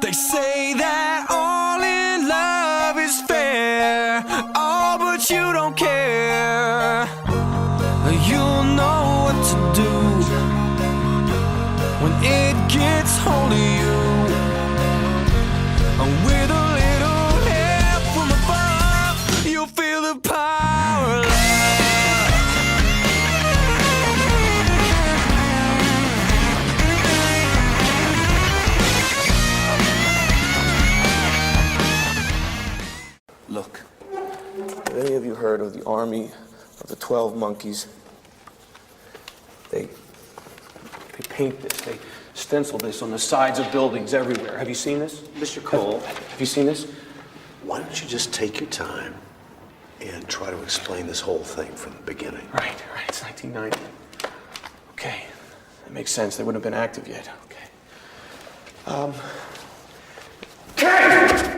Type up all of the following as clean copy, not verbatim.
They say that all in love is fair, oh, but you don't care. You'll know what to do when it gets hold of you. With a little help from above, you'll feel the power of love. Look, have any of you heard of the army of the 12 monkeys? They paint this, they stencil this on the sides of buildings everywhere. Have you seen this? Mr. Cole. Have you seen this? Why don't you just take your time and try to explain this whole thing from the beginning? Right, it's 1990. Okay, that makes sense. They wouldn't have been active yet. Okay. Okay!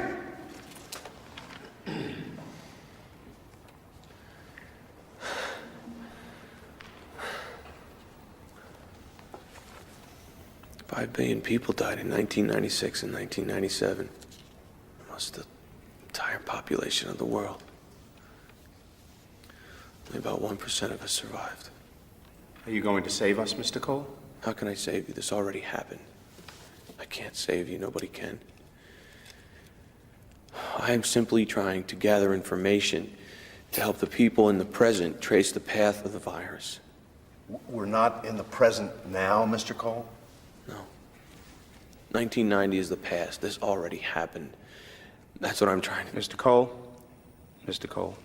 5 billion people died in 1996 and 1997. Almost the entire population of the world. Only about 1% of us survived. Are you going to save us, Mr. Cole? How can I save you? This already happened. I can't save you. Nobody can. I am simply trying to gather information to help the people in the present trace the path of the virus. We're not in the present now, Mr. Cole? No. 1990 is the past. This already happened. That's what I'm trying to... Mr. Cole,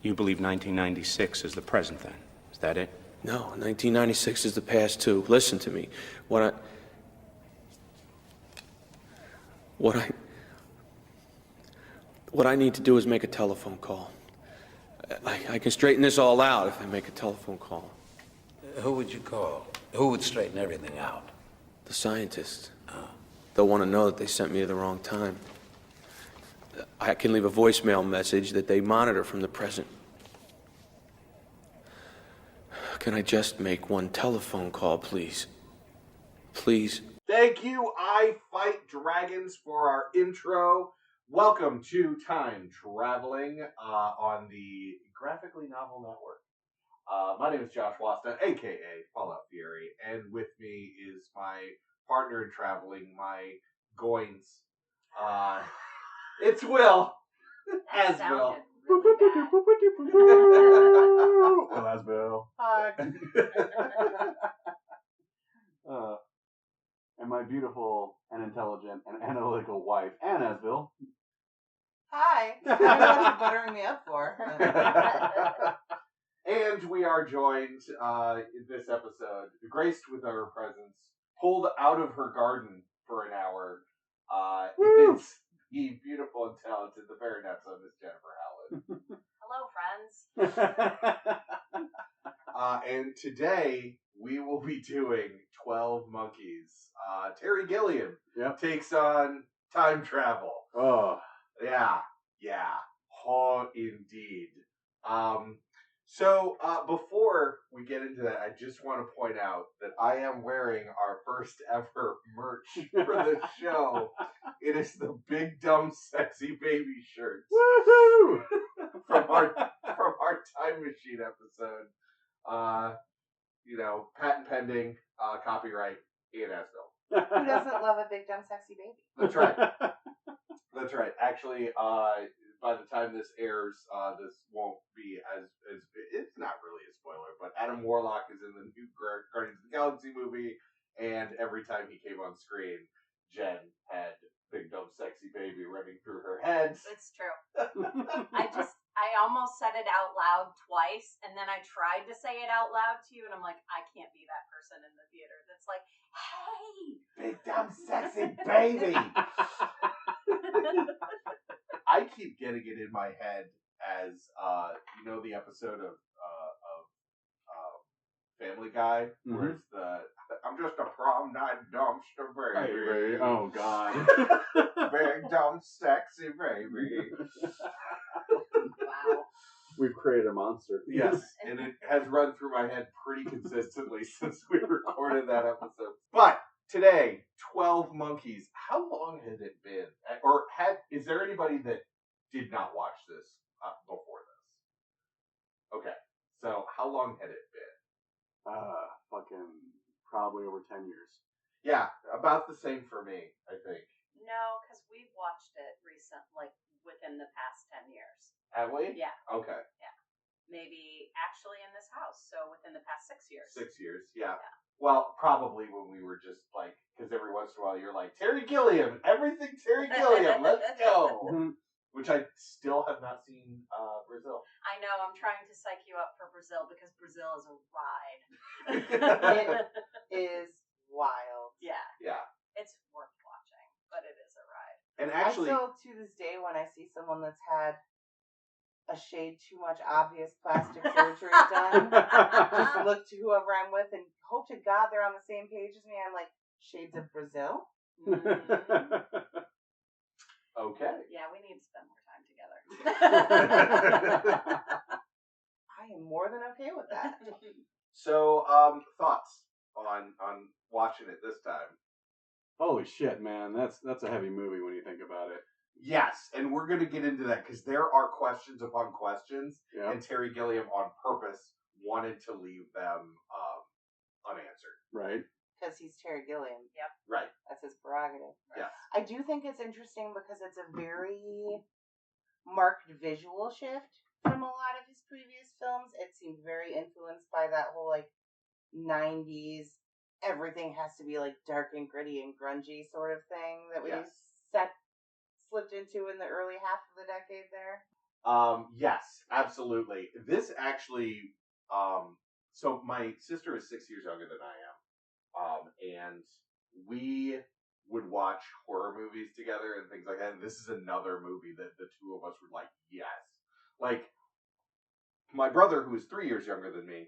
you believe 1996 is the present then? Is that it? No, 1996 is the past too. Listen to me. What I need to do is make a telephone call. I can straighten this all out if I make a telephone call. Who would you call? Who would straighten everything out? The scientists. They'll want to know that they sent me at the wrong time. I can leave a voicemail message that they monitor from the present. Can I just make one telephone call, please? Please? Thank you, I Fight Dragons, for our intro. Welcome to Time Traveling on the Graphically Novel Network. My name is Josh Wasta, a.k.a. Fallout Fury, and with me is my partner in traveling, my goins. It's Will. As Will. Well, as Will. Hi. And my beautiful and intelligent and analytical wife, Annasville. Hi. I don't know what you're buttering me up for. And we are joined in this episode, graced with our presence, pulled out of her garden for an hour. It's the beautiful and talented, the very nuts of Miss Jennifer Howland. Hello, friends. And today we will be doing 12 Monkeys. Terry Gilliam takes on time travel. Oh. Yeah. Oh, indeed. So before we get into that, I just want to point out that I am wearing our first ever merch for the show. It is the Big Dumb Sexy Baby shirts. Woohoo! from our Time Machine episode. Patent pending, copyright Ian Asville. Who doesn't love a big, dumb, sexy baby? That's right. That's right. Actually, by the time this airs, this won't be as it's not really a spoiler, but Adam Warlock is in the new Guardians of the Galaxy movie, and every time he came on screen, Jenn had Big Dumb Sexy Baby running through her head. It's true. I almost said it out loud twice, and then I tried to say it out loud to you, and I'm like, I can't be that person in the theater that's like, hey! Big Dumb Sexy Baby! I keep getting it in my head as, the episode of Family Guy, where it's I'm just a prom night dumpster baby. Oh, God. Big dumb sexy baby. Wow. We've created a monster. Yes, and it has run through my head pretty consistently since we recorded that episode. But today, 12 Monkeys. How long has it been? Or is there anybody that did not watch this before this? Okay, so how long had it been? Fucking probably over 10 years. Yeah, about the same for me, I think. No, because we've watched it within the past 10 years. Have we? Yeah. Okay. Yeah. Maybe actually in this house, so within the past 6 years. 6 years, yeah. Yeah. Well, probably when we were just like, because every once in a while you're like, Terry Gilliam, everything Terry Gilliam, let's go. Which I still have not seen Brazil. I know, I'm trying to psych you up for Brazil because Brazil is a ride. It is wild. Yeah. Yeah. It's worth watching, but it is a ride. And actually, I still, to this day, when I see someone that's had a shade too much obvious plastic surgery done, just look to whoever I'm with and hope to God they're on the same page as me. I'm like, shades of Brazil? okay. Yeah, we need to spend more time together. I am more than okay with that. So, thoughts on watching it this time? Holy shit, man. That's a heavy movie when you think about it. Yes, and we're going to get into that because there are questions upon questions, Yeah. and Terry Gilliam on purpose wanted to leave them unanswered. Right. Because he's Terry Gilliam. Yep. Right. That's his prerogative. Yes. I do think it's interesting because it's a very marked visual shift from a lot of his previous films. It seemed very influenced by that whole, 90s, everything has to be, dark and gritty and grungy sort of thing that we slipped into in the early half of the decade there. Yes, absolutely. This actually, so my sister is 6 years younger than I am. And we would watch horror movies together and things like that. And this is another movie that the two of us were like, yes. Like, my brother, who is 3 years younger than me,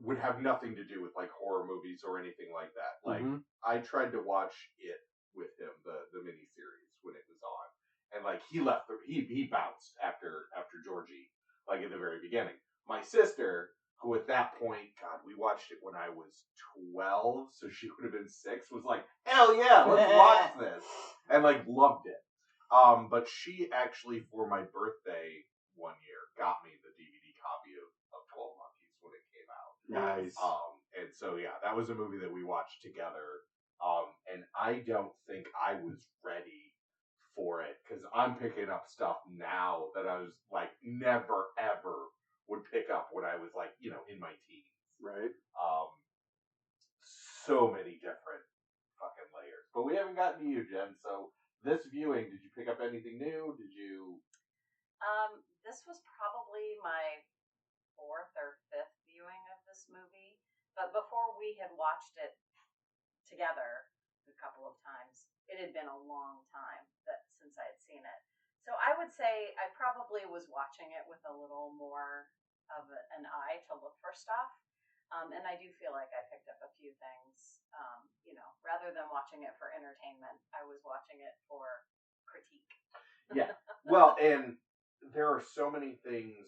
would have nothing to do with horror movies or anything like that. Like, I tried to watch it with him, the miniseries, when it was on. And he left, he bounced after Georgie, at the very beginning. My sister, who at that point, God, we watched it when I was 12, so she would have been 6, was like, hell yeah, let's watch this. And loved it. But she actually, for my birthday one year, got me the DVD copy of 12 Monkeys when it came out. Nice. And so, yeah, that was a movie that we watched together. And I don't think I was ready for it because I'm picking up stuff now that I was never ever would pick up when I was in my teens. Right. So many different fucking layers. But we haven't gotten to you, Jen. So this viewing, did you pick up anything new? Did you? This was probably my 4th or 5th viewing of this movie. But before we had watched it together a couple of times, it had been a long time since I had seen it. So I would say I probably was watching it with a little more of an eye to look for stuff. And I do feel like I picked up a few things, rather than watching it for entertainment, I was watching it for critique. Yeah. Well, and there are so many things,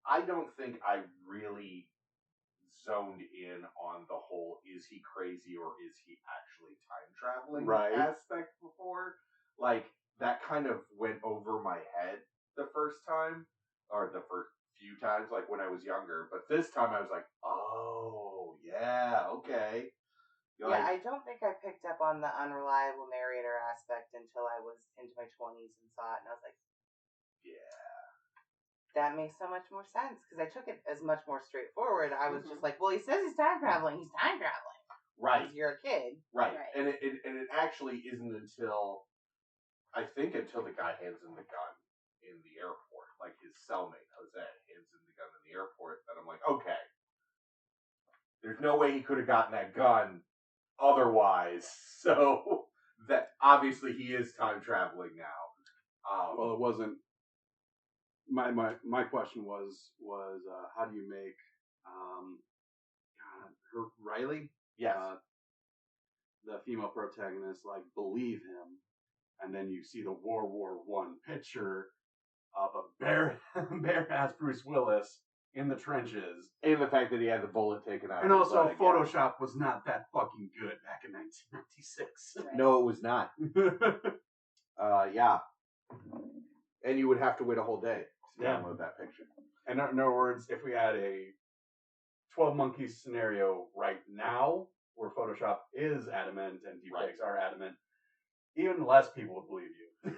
I don't think I really zoned in on the whole is he crazy or is he actually time traveling aspect before. That kind of went over my head the first time, or the first few times, when I was younger. But this time I was like, oh, yeah, okay. I don't think I picked up on the unreliable narrator aspect until I was into my 20s and saw it, and I was like, yeah. That makes so much more sense, because I took it as much more straightforward. I was just like, well, he says he's time traveling. He's time traveling. Right. Because you're a kid. Right. And it actually isn't until the guy hands him the gun in the airport, his cellmate, Jose, hands him the gun in the airport, that I'm like, okay. There's no way he could have gotten that gun otherwise. So that obviously he is time traveling now. Well, it wasn't. My question was how do you make her Riley? Yes. The female protagonist believe him, and then you see the World War I picture of a bare ass Bruce Willis in the trenches. And the fact that he had the bullet taken out. And of his also, leg, yeah. Photoshop was not that fucking good back in 1996. Right. No, it was not. Yeah. And you would have to wait a whole day to Yeah. download that picture. And in other words, if we had a 12 Monkeys scenario right now, where Photoshop is adamant and deepfakes are adamant, even less people would believe you.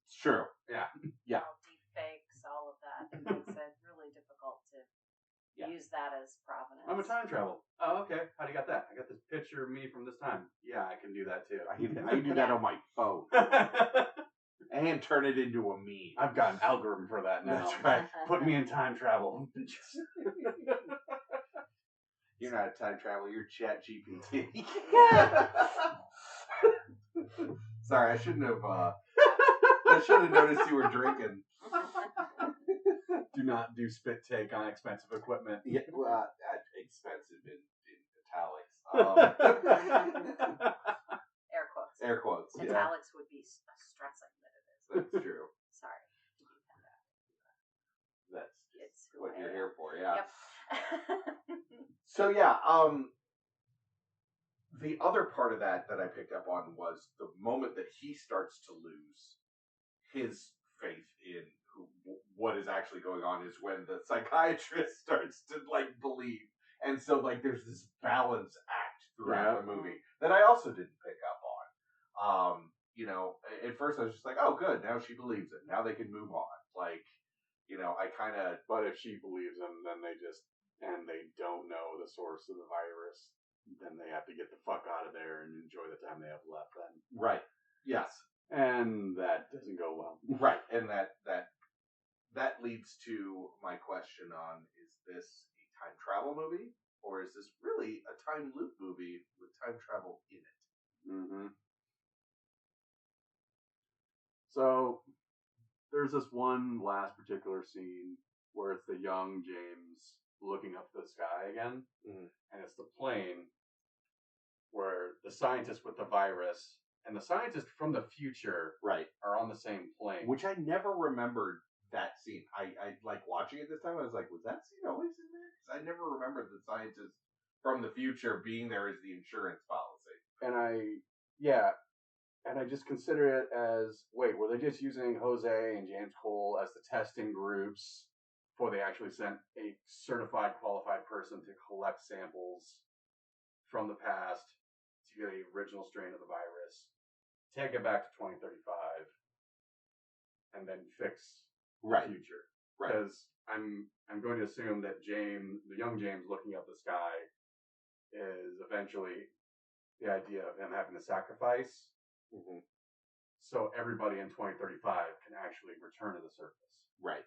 It's true. Yeah. Yeah. All deepfakes, all of that. It makes it really difficult to use that as provenance. I'm a time travel. Oh, okay. How do you got that? I got this picture of me from this time. Yeah, I can do that too. I do that on my phone and turn it into a meme. I've got an algorithm for that now. That's right. Put me in time travel. You're not a time traveler. You're Chat GPT. Sorry, I shouldn't have. I should have noticed you were drinking. Do not do spit take on expensive equipment. Yeah, well, expensive in italics. Air quotes. Air quotes. Yeah, Italics would be stressing that it is. that's true. Sorry. That's It's just who what I you're am. here for. Yeah. Yep. So yeah, the other part of that I picked up on was the moment that he starts to lose his faith in what is actually going on is when the psychiatrist starts to like believe, and so like there's this balance act throughout the movie that I also didn't pick up on. You know, at first I was just like, oh good, now she believes it, now they can move on. Like, you know, I kind of. But if she believes him, then they don't know the source of the virus, then they have to get the fuck out of there and enjoy the time they have left then. Right. Yes. And that doesn't go well. Right. And that leads to my question on, is this a time travel movie, or is this really a time loop movie with time travel in it? Mm-hmm. So there's this one last particular scene where it's the young James looking up the sky again, and it's the plane where the scientist with the virus and the scientist from the future are on the same plane. Which I never remembered that scene. I like watching it this time. I was like, was that scene always in there? Because I never remembered the scientist from the future being there as the insurance policy. And I just consider it as, wait, were they just using Jose and James Cole as the testing groups before they actually sent a certified, qualified person to collect samples from the past to get the original strain of the virus, take it back to 2035, and then fix the future? Right. Because I'm going to assume that James, the young James looking up the sky, is eventually the idea of him having to sacrifice. So everybody in 2035 can actually return to the surface. Right.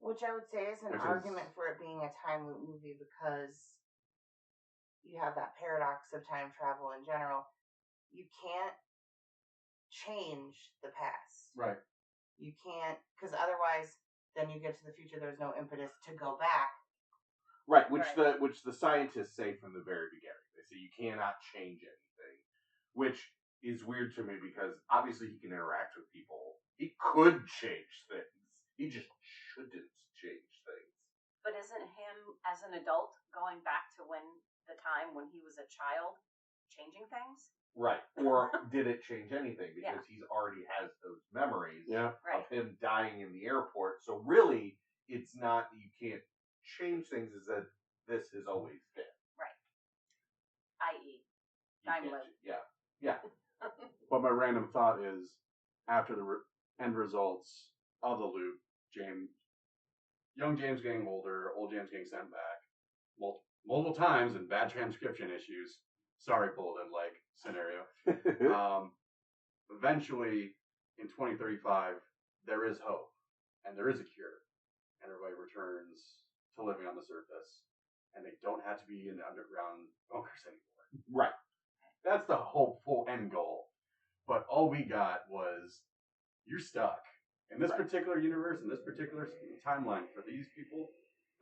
Which I would say is an argument for it being a time loop movie, because you have that paradox of time travel in general. You can't change the past. Right. You can't, because otherwise, then you get to the future. There's no impetus to go back. Right. Which the scientists say from the very beginning. They say you cannot change anything, which is weird to me because obviously he can interact with people. He could change things. He just shouldn't change things. But isn't him as an adult going back to the time when he was a child changing things? Right. Or did it change anything? Because he already has those memories of him dying in the airport. So really, it's not that you can't change things, is that this has always been. Right. I.e. time loop. Yeah. Yeah. But my random thought is, after the end results of the loop, young James getting older, old James getting sent back multiple times and bad transcription issues. Sorry, bulletin like scenario. Eventually, in 2035, there is hope and there is a cure, and everybody returns to living on the surface, and they don't have to be in the underground bunkers anymore. Right. That's the hopeful end goal. But all we got was, you're stuck. In this particular universe, in this particular timeline, for these people,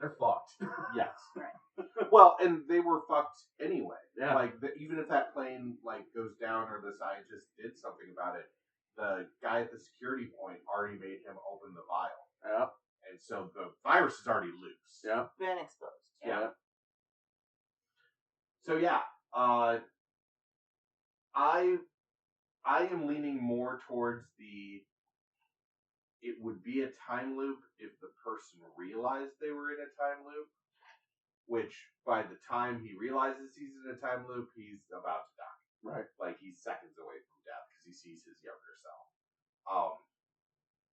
they're fucked. Yes. Right. Well, and they were fucked anyway. Yeah. Like, even if that plane, like, goes down or the scientist did something about it, the guy at the security point already made him open the vial. Yeah. And and so the virus is already loose. Yeah. Been exposed. Yeah. So yeah, I am leaning more towards it would be a time loop if the person realized they were in a time loop, which by the time he realizes he's in a time loop, he's about to die. Right. Like he's seconds away from death because he sees his younger self.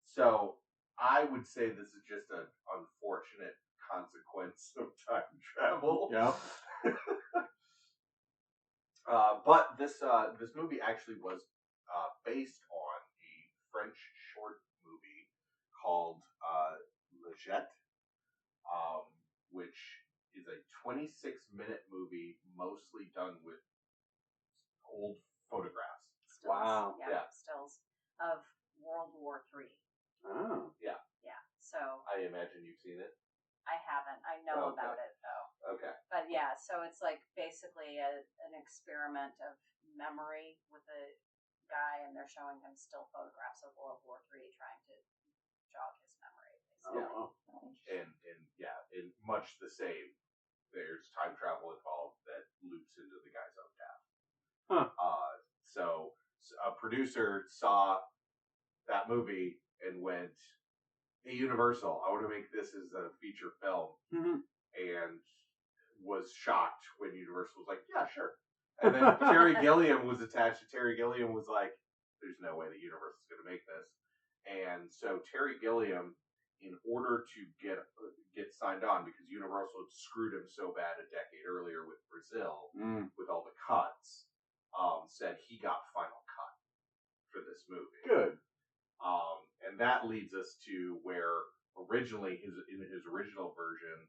So I would say this is just an unfortunate consequence of time travel. Yeah. But this movie actually was based on a French short movie called Le Jet, which is a 26-minute movie mostly done with old photographs. Stills. Wow. Yeah. Stills of World War III. Oh. Yeah. So I imagine you've seen it. I haven't. I know Okay. about it though. Okay. But yeah, so it's like basically an experiment of memory with a guy, and they're showing him still photographs of World War III, trying to jog his memory. Basically. Oh, wow. And much the same. There's time travel involved that loops into the guy's own death. Huh. So a producer saw that movie and went, "Hey, Universal, I want to make this as a feature film," and was shocked when Universal was like, "Yeah, sure." And then Terry Gilliam was attached. Terry Gilliam was like, "There's no way that Universal's going to make this." And so Terry Gilliam, in order to get signed on, because Universal had screwed him so bad a decade earlier with Brazil, with all the cuts, said he got final cut for this movie. Good. And that leads us to where originally, in his original version,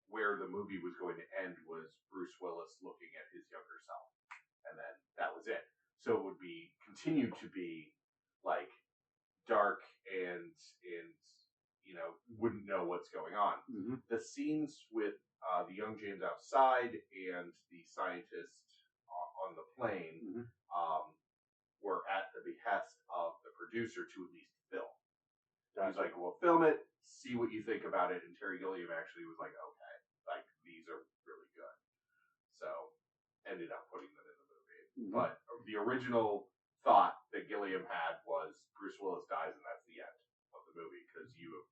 where the movie was going to end was Bruce Willis looking at his younger self, and then that was it. So it would continue to be like dark and wouldn't know what's going on. Mm-hmm. The scenes with the young James outside and the scientist on the plane were at the behest of the producer to at least film. He was like, "Well, film it, see what you think about it." And Terry Gilliam actually was like, "Okay, like these are really good." So ended up putting them in the movie. But the original thought that Gilliam had was Bruce Willis dies and that's the end of the movie because you have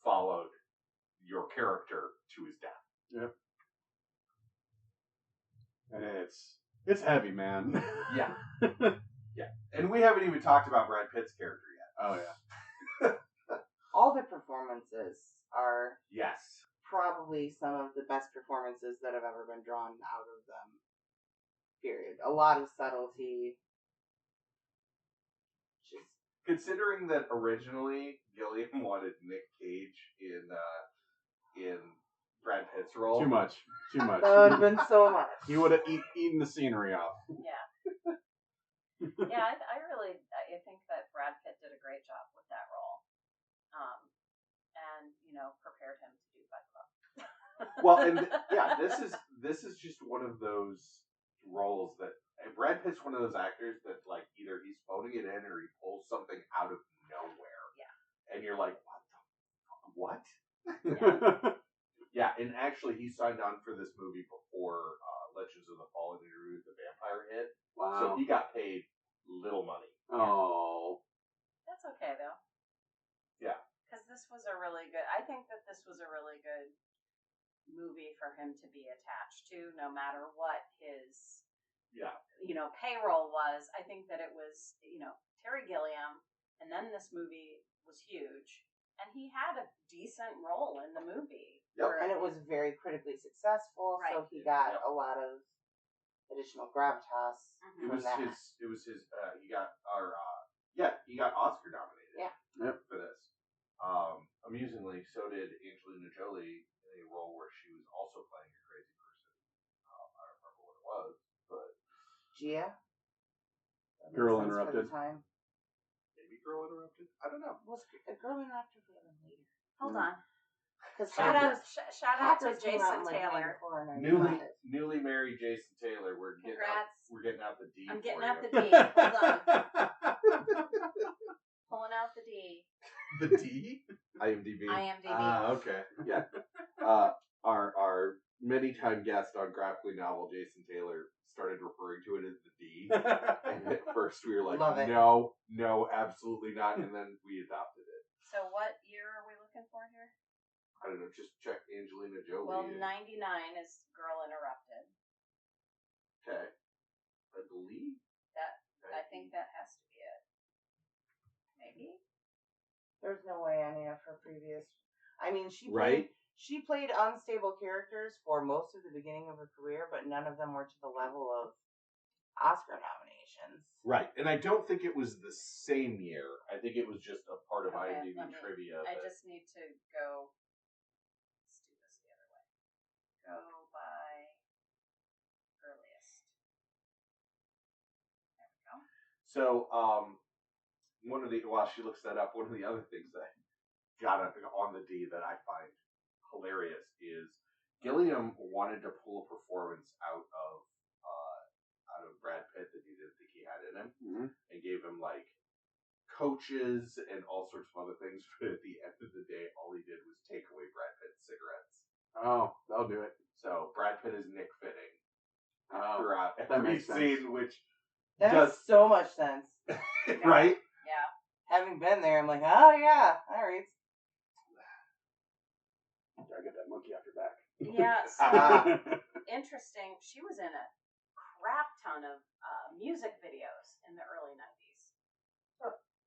followed your character to his death. Yep. And it's heavy, man. Yeah. Yeah. And we haven't even talked about Brad Pitt's character yet. Oh yeah. All the performances are Yes. probably some of the best performances that have ever been drawn out of them. Period. A lot of subtlety. Just Considering that originally Gilliam wanted Nick Cage in Brad Pitt's role. Too much. that would have been so much. He would have eaten the scenery off. Yeah. Yeah, I think that Brad Pitt did a great job with that role. And prepared him to do Fight Club. Well, and yeah, this is just one of those roles that Brad Pitt's one of those actors that like either he's phoning it in or he pulls something out of nowhere. Yeah. And you're like, what? Yeah. Yeah, and actually he signed on for this movie before Legends of the Fallen Interview with the Vampire hit. Wow. So he got paid little money. Oh. That's okay though. Yeah. Because this was a really good. I think that this was a really good movie for him to be attached to, no matter what his payroll was. I think that it was Terry Gilliam, and then this movie was huge, and he had a decent role in the movie. Yep. And it was very critically successful, so he got a lot of additional gravitas from that. He got Oscar nominated. Yeah. Yep. For this. Amusingly, so did Angelina Jolie in a role where she was also playing a crazy person. I don't remember what it was, but Gia? Girl Sense Interrupted. For the time. maybe Girl Interrupted. I don't know. Was a Girl Interrupted later? Hold on. Because Shout out to Jason Taylor. Newly married Jason Taylor. We're getting out the D. I'm getting for out you. the D. Hold on. Pulling out the D. The D? IMDb. IMDb. Okay. Yeah. Our many time guest on Graphically novel, Jason Taylor, started referring to it as the D. And at first we were like, Love it. no, absolutely not. And then we adopted it. So what year are we looking for here? I don't know, just check Angelina Jolie. Well, 99 is Girl Interrupted. Okay. I believe. I think that has to be it. Maybe? There's no way any of her previous. I mean, she Right? played unstable characters for most of the beginning of her career, but none of them were to the level of Oscar nominations. Right. And I don't think it was the same year. I think it was just a part of Okay, IMDb trivia. I just need to go. Let's do this the other way. Go by earliest. There we go. So, while she looks that up, one of the other things that got on the D that I find hilarious is Gilliam wanted to pull a performance out of Brad Pitt that he didn't think he had in him, and gave him like coaches and all sorts of other things. But at the end of the day, all he did was take away Brad Pitt's cigarettes. Oh, that'll do it. So Brad Pitt is Nick Fitting Oh, throughout that every makes sense. scene, which That does makes so much sense. right. Yeah. Having been there, I'm like, oh yeah, all right. Gotta get that monkey off your back. Yeah, so interesting. She was in a crap ton of music videos in the early 90s.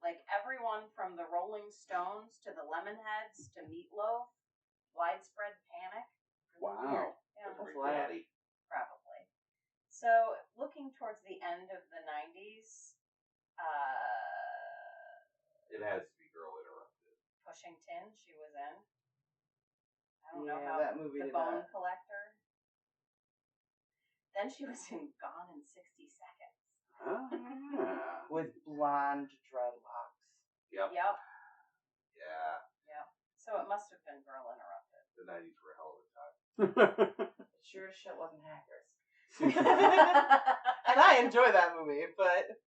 Like everyone from the Rolling Stones to the Lemonheads to Meatloaf, Widespread Panic. Really Wow. weird. Yeah, That's wild. probably. So looking towards the end of the 90s, It has to be Girl Interrupted. Pushing Tin, she was in. I don't know Yeah, how. that movie The did Bone not. Collector. Then she was in Gone in 60 Seconds. Ah. With blonde dreadlocks. Yep. Yep. Yeah. Yep. So it must have been Girl Interrupted. The 90s were a hell of a time. It sure as shit wasn't Hackers. And I enjoy that movie, but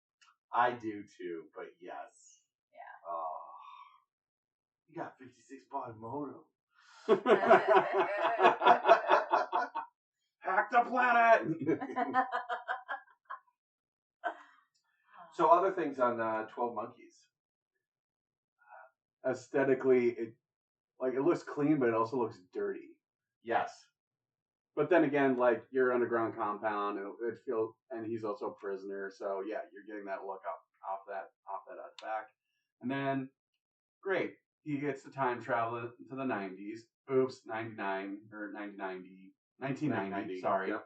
I do too, but yes. Yeah. Oh. You got 56 baud moto. Hack the planet! So other things on 12 Monkeys. Aesthetically, it looks clean, but it also looks dirty. Yes. But then again, like your underground compound, it feels, and he's also a prisoner, so yeah, you're getting that look off that back. And then, great, he gets the time travel to the 90s. Oops, 99 or 1990. Sorry. Yep.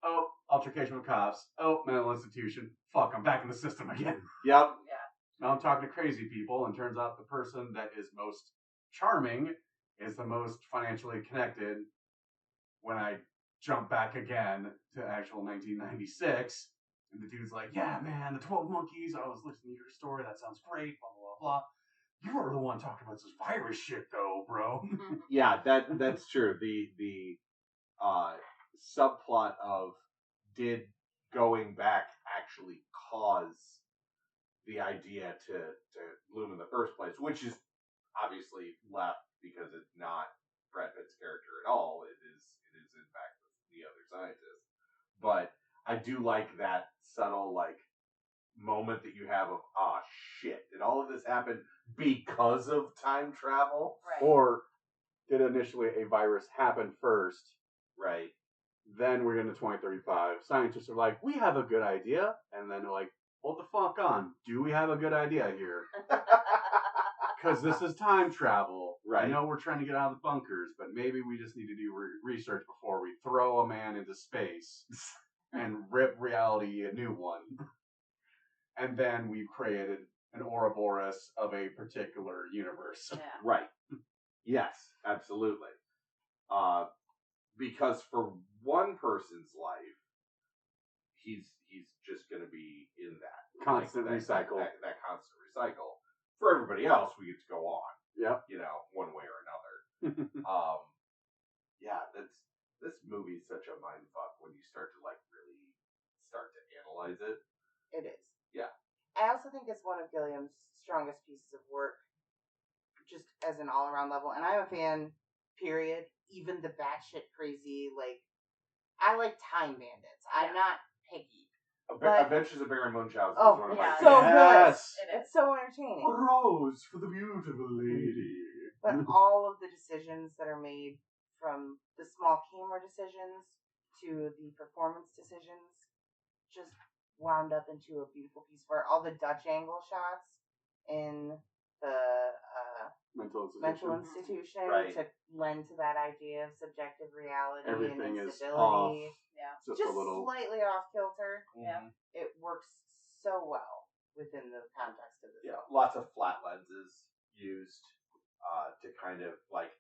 Oh, altercation with cops. Oh, mental institution. Fuck, I'm back in the system again. Yep. Now I'm talking to crazy people, and turns out the person that is most charming is the most financially connected. When I jump back again to actual 1996, and the dude's like, yeah, man, the 12 Monkeys, I was listening to your story, that sounds great, blah, blah, blah, blah. You were the one talking about this virus shit, though, bro. Yeah, that's true. The subplot of did going back actually cause the idea to bloom in the first place, which is obviously left because it's not Brad Pitt's character at all. It is in fact the other scientist. But I do like that subtle moment that you have of shit. Did all of this happen because of time travel? Right. Or did initially a virus happen first? Right. Then we're into 2035. Scientists are like, we have a good idea. And then they're like, hold the fuck on. Do we have a good idea here? Because this is time travel. Right. I know we're trying to get out of the bunkers, but maybe we just need to do research before we throw a man into space and rip reality a new one. And then we've created an Ouroboros of a particular universe. Yeah. Right. Yes, absolutely. Because for one person's life, he's just going to be in that Constant recycle. That constant recycle. For everybody else, we get to go on. Yep. One way or another. Yeah, this movie is such a mindfuck when you start to really start to analyze it. it is. Yeah. I also think it's one of Gilliam's strongest pieces of work, just as an all around level. And I'm a fan, period. Even the batshit crazy, like, I like Time Bandits. I'm not picky. But- Adventures of Baron Munchausen Oh, is one of yeah. my So favorites. good. It is. It's so entertaining. A rose for the beautiful lady. But all of the decisions that are made, from the small camera decisions to the performance decisions, just wound up into a beautiful piece where all the Dutch angle shots in the mental institution Right. to lend to that idea of subjective reality Everything and is instability. off. Yeah. Just Just a little. slightly off kilter. Yeah. It works so well within the context of the Yeah, film. lots of flat lenses used to kind of like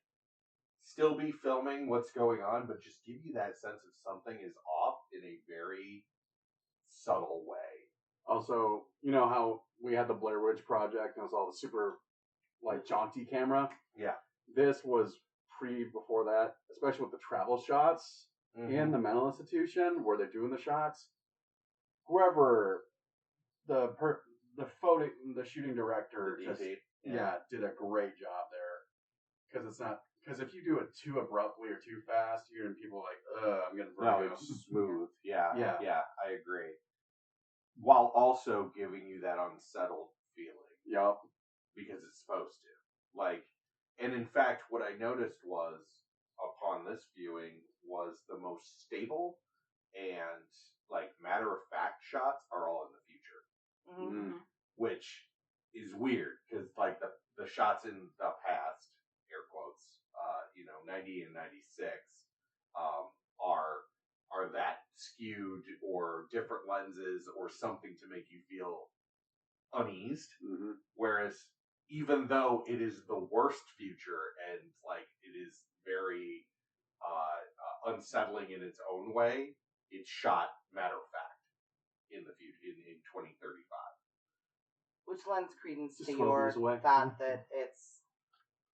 still be filming what's going on, but just give you that sense of something is off in a very subtle way. Also, you know how we had the Blair Witch Project and it was all the super, like, jaunty camera? Yeah. This was before that, especially with the travel shots Mm-hmm. in the mental institution where they're doing the shots. Whoever the shooting director The just DP, did a great job there. Because if you do it too abruptly or too fast, you're gonna people like, I'm getting No, vertigo. it's smooth. Yeah, Yeah. I agree. While also giving you that unsettled feeling Yup. because it's supposed to. Like, and in fact, what I noticed was upon this viewing was the most stable and like matter of fact shots are all in the future, Mm-hmm. which is weird because like the shots in the past, air quotes, 90 and 96, are that skewed or different lenses or something to make you feel uneased. Mm-hmm. Whereas even though it is the worst future and like it is very unsettling in its own way, it's shot matter of fact in the future in 2035. Which lends credence Just to 12 your years away. thought that it's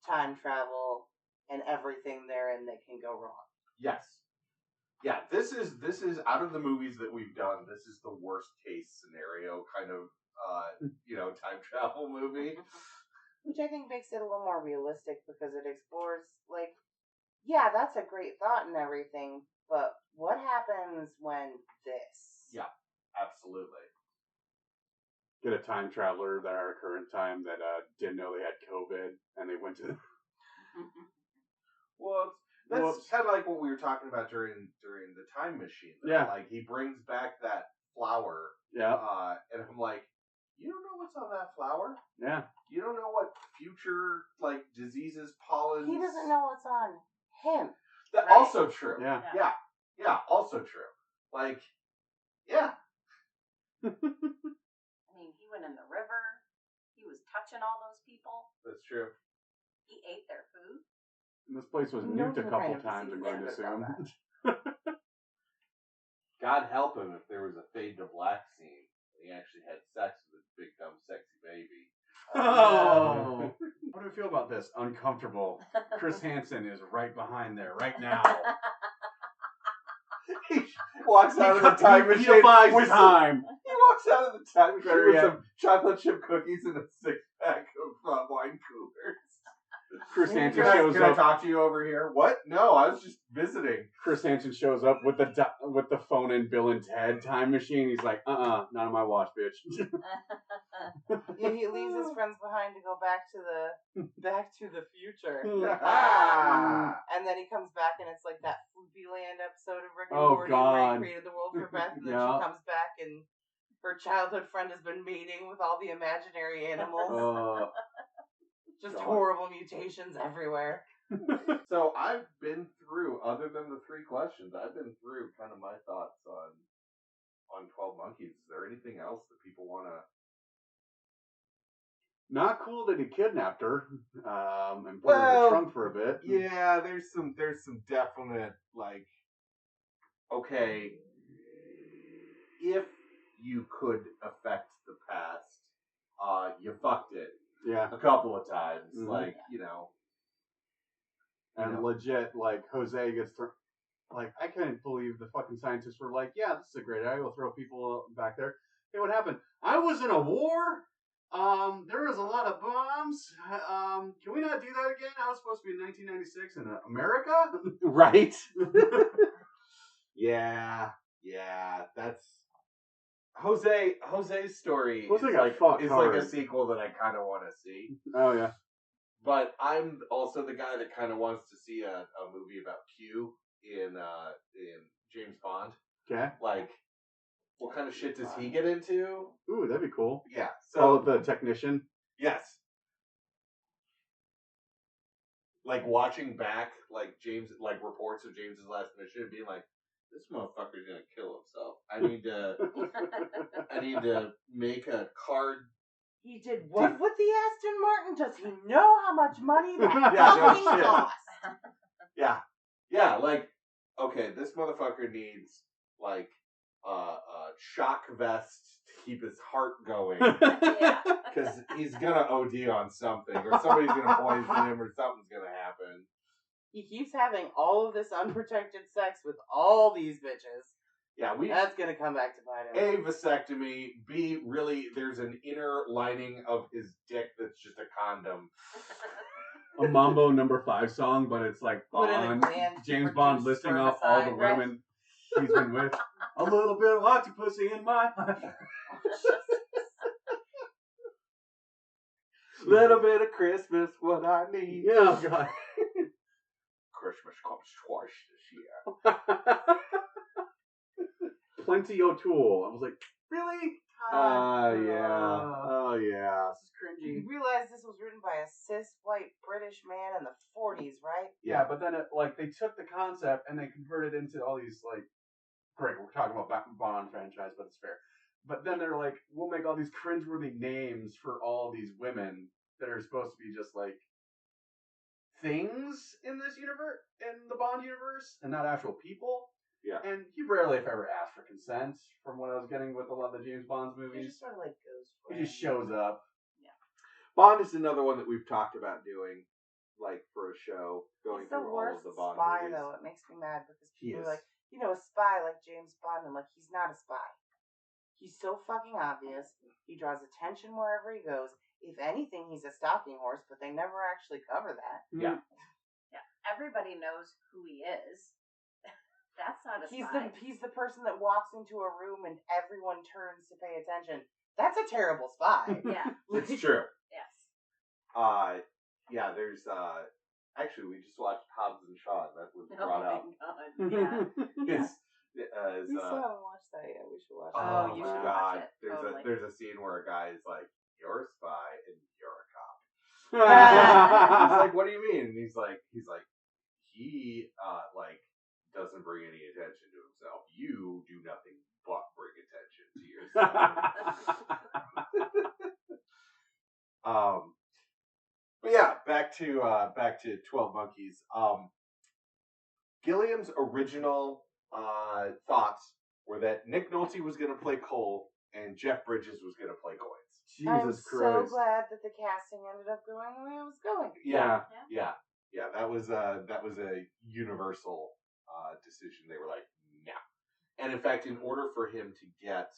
time travel and everything therein that can go wrong. Yes. Yeah, this is out of the movies that we've done, this is the worst case scenario kind of time travel movie. Which I think makes it a little more realistic because it explores, like, yeah, that's a great thought and everything, but what happens when this? Yeah, absolutely. Get a time traveler that our current time that didn't know they had COVID and they went to. Well, that's kind of like what we were talking about during the time machine. Though. Yeah. Like he brings back that flower. Yeah. And I'm like, you don't know what's on that flower. Yeah. You don't know what future like diseases, pollens. He doesn't know what's on him. That Right. also true. Yeah. Yeah. Also true. Like, yeah. I mean, he went in the river. He was touching all those people. That's true. He ate their food. And this place was No nuked a different couple kind of times, I'm disease going to than about assume. God help him if there was a fade to black scene and he actually had sex with his big dumb sexy baby. Oh. What do we feel about this? Uncomfortable. Chris Hansen is right behind there, right now. He walks out of the time He machine defies with time. He walks out of the time machine Better with yet. some chocolate chip cookies and a 6-pack of wine coolers. Chris Hansen Can shows I up. talk to you over here? What? No, I was just visiting. Chris Hansen shows up with the phone in Bill and Ted time machine. He's like, not on my watch, bitch. Yeah, he leaves his friends behind to go back to the future. Ah. And then he comes back and it's like that Floopy Land episode of Rick and Oh, Morty where God. he created the world for Beth and then Yeah. she comes back and her childhood friend has been mating with all the imaginary animals. Just God. horrible mutations everywhere. So I've been through, other than the 3 questions, I've been through kind of my thoughts on 12 Monkeys. Is there anything else that people want to... Not cool that he kidnapped her and put her in the trunk for a bit. Yeah, there's some definite, like, okay, if you could affect the past, you fucked it Yeah. a couple of times. Mhm. Like, And legit, like, Jose gets thrown. Like, I couldn't believe the fucking scientists were like, yeah, this is a great idea. We'll throw people back there. Hey, what happened? I was in a war? There was a lot of bombs. Can we not do that again? I was supposed to be in 1996 in America. Right? Yeah, that's Jose's story. Jose is got like fucked is like a hard. sequel that I kind of want to see. Oh yeah. But I'm also the guy that kind of wants to see a movie about Q in James Bond. Okay. Like, what kind of shit does he get into? Ooh, that'd be cool. Yeah. So So the technician. yes. Like watching back, like reports of James's last mission, and being like, "This motherfucker's gonna kill himself. I need to make a card." He did what with the Aston Martin? Does he know how much money that Yeah, no fucking shit. cost? Yeah. Like, okay, this motherfucker needs like a shock vest to keep his heart going. Yeah. Because he's gonna OD on something, or somebody's gonna poison him, or something's gonna happen. He keeps having all of this unprotected sex with all these bitches. Yeah, That's gonna come back to bite him. A, vasectomy. B, really, there's an inner lining of his dick that's just a condom. A Mambo No. 5 song, but it's like Put in a Bond, gland to James produce Bond listing off all the spermicide, women he's been with. A little bit of octopussy in my life. Little bit of Christmas, what I need. Yeah, God. Christmas comes twice this year. Plenty O'Toole. I was like, really? Yeah. Oh, yeah. This is cringy. You realize this was written by a cis white British man in the 40s, right? Yeah, but then they took the concept and they converted it into all these great. We're talking about Bond franchise, but it's fair. But then they're like, we'll make all these cringeworthy names for all these women that are supposed to be just like things in this universe, in the Bond universe, and not actual people. Yeah. And he rarely, if ever, asked for consent from what I was getting with a lot of the James Bond's He movies. just sort of like goes for He it. just shows up. Bond is another one that we've talked about doing, like, for a show, going He's the through all worst of the Bond spy, movies. though. It makes me mad because He people is. are like, a spy like James Bond. I'm like, he's not a spy. He's so fucking obvious. He draws attention wherever he goes. If anything, he's a stalking horse, but they never actually cover that. Yeah. Yeah. Everybody knows who he is. That's not a He's spy. he's the person that walks into a room and everyone turns to pay attention. That's a terrible spy. Yeah. It's true. Yes. Yeah, there's, actually, we just watched Hobbs and Shaw, and that was Oh brought my up. God. Yeah. We still haven't watched that yet. We should watch it. Oh, you my should God. watch it. There's Totally. there's a scene where a guy is like, "You're a spy and you're a cop." He's like, "What do you mean?" And he's like, he doesn't bring any attention to himself. You do nothing but bring attention to yourself. But yeah, back to 12 Monkeys. Gilliam's original thoughts were that Nick Nolte was going to play Cole and Jeff Bridges was going to play Goins. I'm Jesus so Christ. glad that the casting ended up going the way it was going. Yeah. That was a universal decision. They were like, nah. And in fact, in order for him to get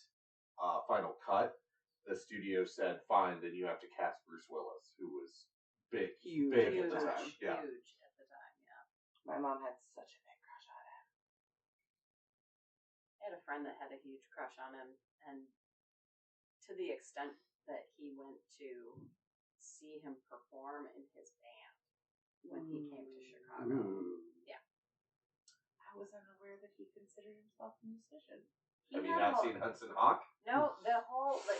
final cut, the studio said, "Fine, then you have to cast Bruce Willis, who was big at the time." Yeah. Huge at the time, yeah. My mom had such a big crush on him. I had a friend that had a huge crush on him, and to the extent that he went to see him perform in his band when he came to Chicago. Ooh. Yeah. I was unaware that he considered himself a musician. Have you not seen Hudson Hawk? No, it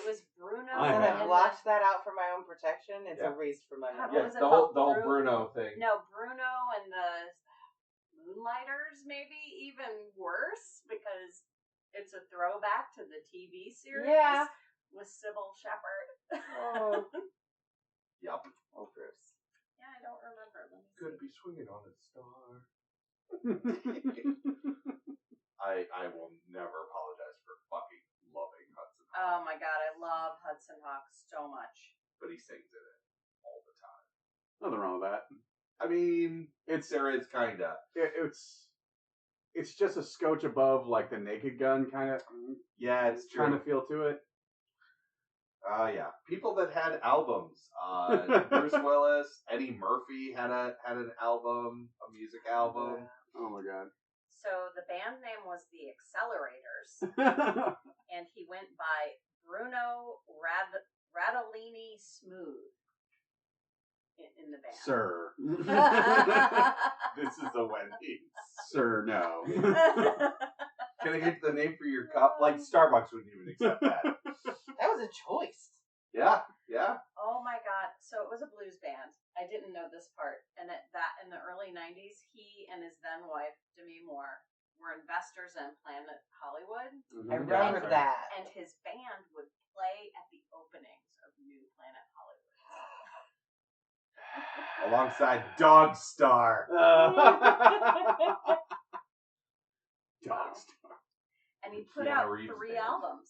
was Bruno. I And have. I blocked that out for my own protection. It's Yeah. erased from my God, memory. what Yes, was it the whole called? Bruno thing. No, Bruno and the Moonlighters, maybe even worse, because it's a throwback to the TV series Yeah. with Sybil Shepherd. Oh. Yup. Oh, Bruce. Yeah, I don't remember. Let me see. Could be swinging on a star. I will never apologize for fucking loving Hudson Hawk. Oh my God, I love Hudson Hawk so much. But he sings in it all the time. Nothing wrong with that. I mean, it's kinda. It's just a scotch above like the Naked Gun kind of Yeah, it's kind true. of feel to it. Yeah. People that had albums. Bruce Willis, Eddie Murphy had an album, a music album. Oh my god. So the band name was the Accelerators, and he went by Bruno Radolini Smooth in the band. Sir. This is a Wendy's. Sir, no. Can I get the name for your cup? Like Starbucks wouldn't even accept that. That was a choice. Yeah, yeah. Oh my god! So it was a blues band. I didn't know this part, and that in the early '90s, he and his then wife Demi Moore were investors in Planet Hollywood. I remember that. And his band would play at the openings of New Planet Hollywood. Alongside Dog Star. Dog Star. And he put Keanu out Reeves 3 band. albums.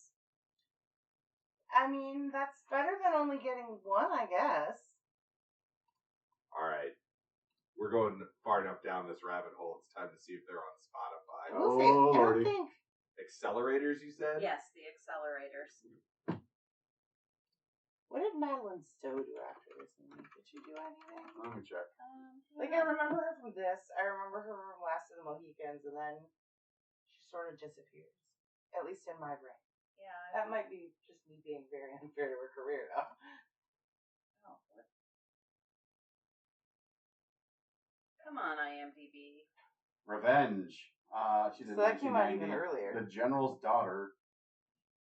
I mean, that's better than only getting one, I guess. All right. We're going far enough down this rabbit hole. It's time to see if they're on Spotify. Oh, We'll see. I Lordy. don't think. Accelerators, you said? Yes, the Accelerators. What did Madeline Stowe do after this movie? Did she do anything? Let me check. Like, I remember her from this. I remember her from Last of the Mohicans, and then she sort of disappears. At least in my brain. Yeah. That might be just me being very unfair to her career, though. Oh, come on, IMDb. Revenge. She's in So that came out 1990. even earlier. The General's Daughter.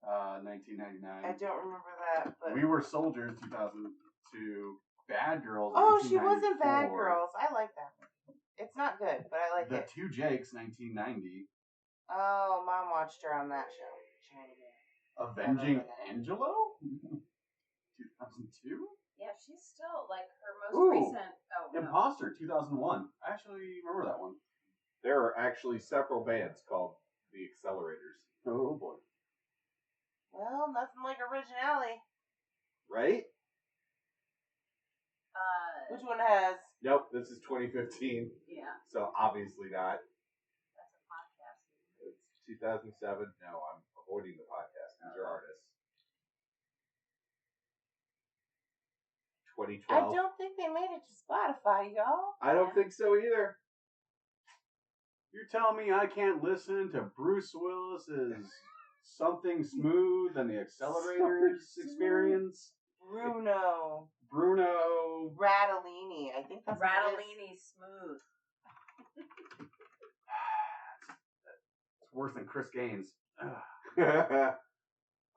1999. I don't remember that, but We Were Soldiers, 2002. Bad Girls. oh, she was in Bad 1994. Girls. I like that movie. It's not good, but I like The it. Two Jakes, 1990. Oh, Mom watched her on that show. Avenging Angelo, 2002. Yeah, she's still like her most Ooh. recent. Oh no. Imposter, 2001. I actually remember that one. There are actually several bands called the Accelerators. Oh boy. Well, nothing like originality. Right? Which one has? Nope, this is 2015. Yeah, So obviously not. that's a podcast. It's 2007. No, I'm avoiding the podcast. These are artists. 2012. I don't think they made it to Spotify, y'all. I don't think so either. You're telling me I can't listen to Bruce Willis's Something Smooth and the Accelerators experience? Bruno Bruno. Radolini. I think that's what it is. Radolini Smooth. It's worse than Chris Gaines.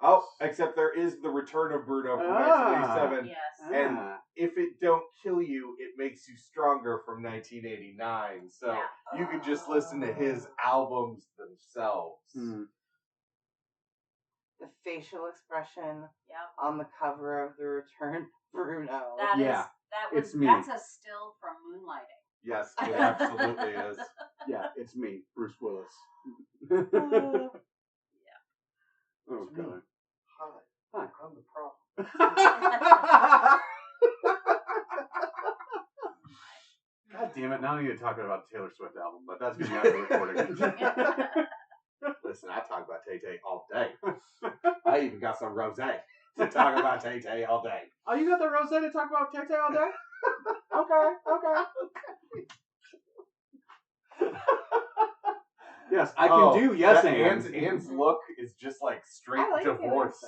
Oh, except there is the return of Bruno from 1987. Yes. And If It Don't Kill You, It Makes You Stronger from 1989. So Yeah. you could just listen to his albums themselves. The facial expression Yep. on the cover of The Return, Bruno. That Yeah, is that was it's me. that's a still from Moonlighting. Yes, it absolutely is. Yeah, it's me, Bruce Willis. Uh, Oh god. Hi, I'm the problem. God damn it! Now I need to talk about the Taylor Swift album, but that's gonna be after recording. Listen, I talk about Tay-Tay all day. I even got some rosé to talk about Tay-Tay all day. Oh, you got the rosé to talk about Tay-Tay all day? Okay. Yes, I can do yes and. Anne's look is just like straight I like divorce.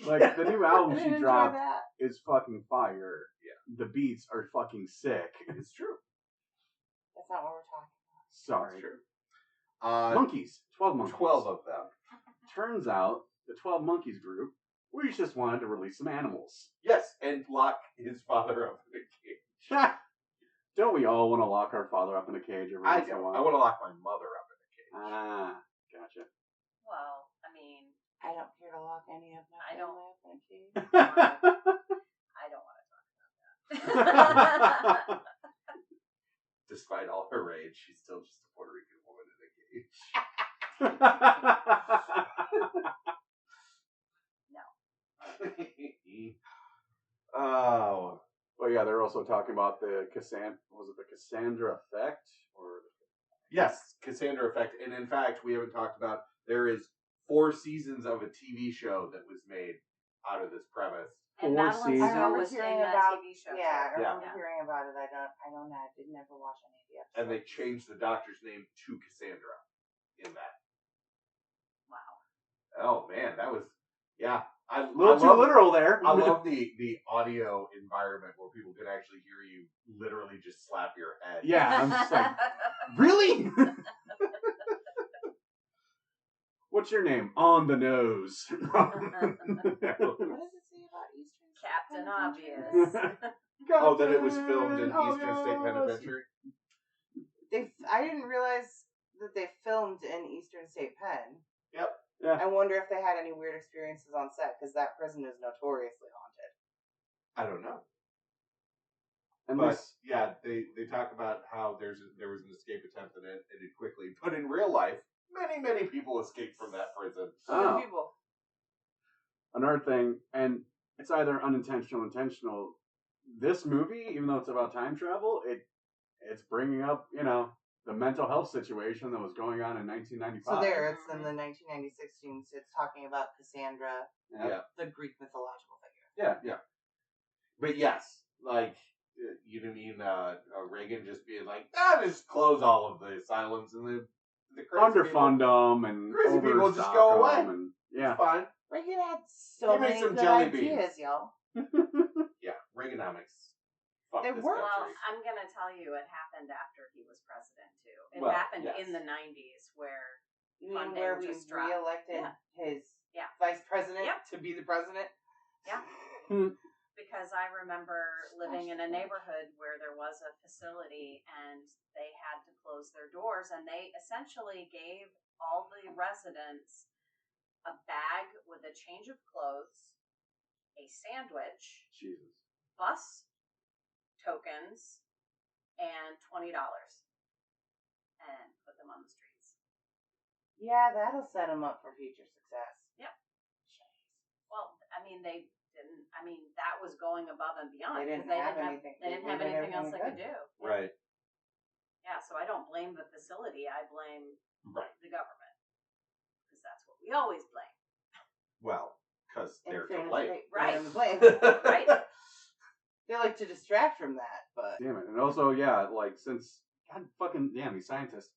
Like the new I album didn't she enjoy dropped that. is fucking fire. Yeah. The beats are fucking sick. It's true. That's not what we're talking Sorry. It's true. Monkeys. 12 monkeys. 12 of them. Turns out the 12 Monkeys group, we just wanted to release some animals. Yes, and lock his father up in a cage. Don't we all want to lock our father up in a cage every I once in a don't. while? I want to lock my mother up in a cage. Ah, gotcha. Well, I mean, about. I don't care to lock any of my I don't- family up in a cage. I don't want to talk about that. Despite all her rage, she's still just a Puerto Rican woman in a cage. Oh. Well, yeah, they're also talking about the Cassandra effect? Or Yes, Cassandra Effect. And in fact, we haven't talked about, there is 4 seasons of a TV show that was made out of this premise. And 4 Madeline seasons. I Stowe remember was in hearing that about TV show. yeah, I too. remember Yeah. hearing about it. I don't know. I did never watch any of the episodes. And they changed the doctor's name to Cassandra in that. Wow. Oh man, that was A little too literal there. I love the audio environment where people can actually hear you literally just slap your head. Yeah, I'm just like, really? What's your name? On the nose. What does it say about Eastern State Captain Penitentiary? Obvious. Oh, that it was filmed in Oh, Eastern State Penitentiary. I didn't realize that they filmed in Eastern State Pen. Yep. Yeah. I wonder if they had any weird experiences on set because that prison is notoriously haunted. I don't know. And But this, yeah, they talk about how there was an escape attempt and it ended quickly. But in real life, many people escaped from that prison. So many Oh. people. another thing, and it's either unintentional or intentional. This movie, even though it's about time travel, it's bringing up, the mental health situation that was going on in 1995. So there, it's in the 1996 scenes. It's talking about Cassandra, Yeah. the Greek mythological figure. Yeah. But yes, like, you didn't mean Reagan just being like, just close all of the asylums and the crazy Underfund them and Crazy people just overstock go away. 'em and people. It's fine. Reagan had so Give me many some good jelly ideas, beans. y'all. Yeah, Reaganomics. Fuck They this were. Well, country. I'm going to tell you it happened after he was president, too. It Well, happened yes. in the 90s where You mean funding where we just dropped. re-elected Yeah. his Yeah. vice president Yep. to be the president? Yeah. Because I remember living in a neighborhood where there was a facility and they had to close their doors, and they essentially gave all the residents a bag with a change of clothes, a sandwich, Jesus. bus tokens, and $20, and put them on the streets. Yeah, that'll set him up for future success. Yep. Well, I mean, they didn't. I mean, that was going above and beyond. They didn't 'cause have anything. They didn't They have did anything else everything they they could do. Right. Yeah, so I don't blame the facility. I blame Right. the government, because that's what we always blame. Well, because they're to fairness, blame. Right. they're to blame. Right? They like to distract from that, but Damn it. And also, since, God fucking damn, these scientists,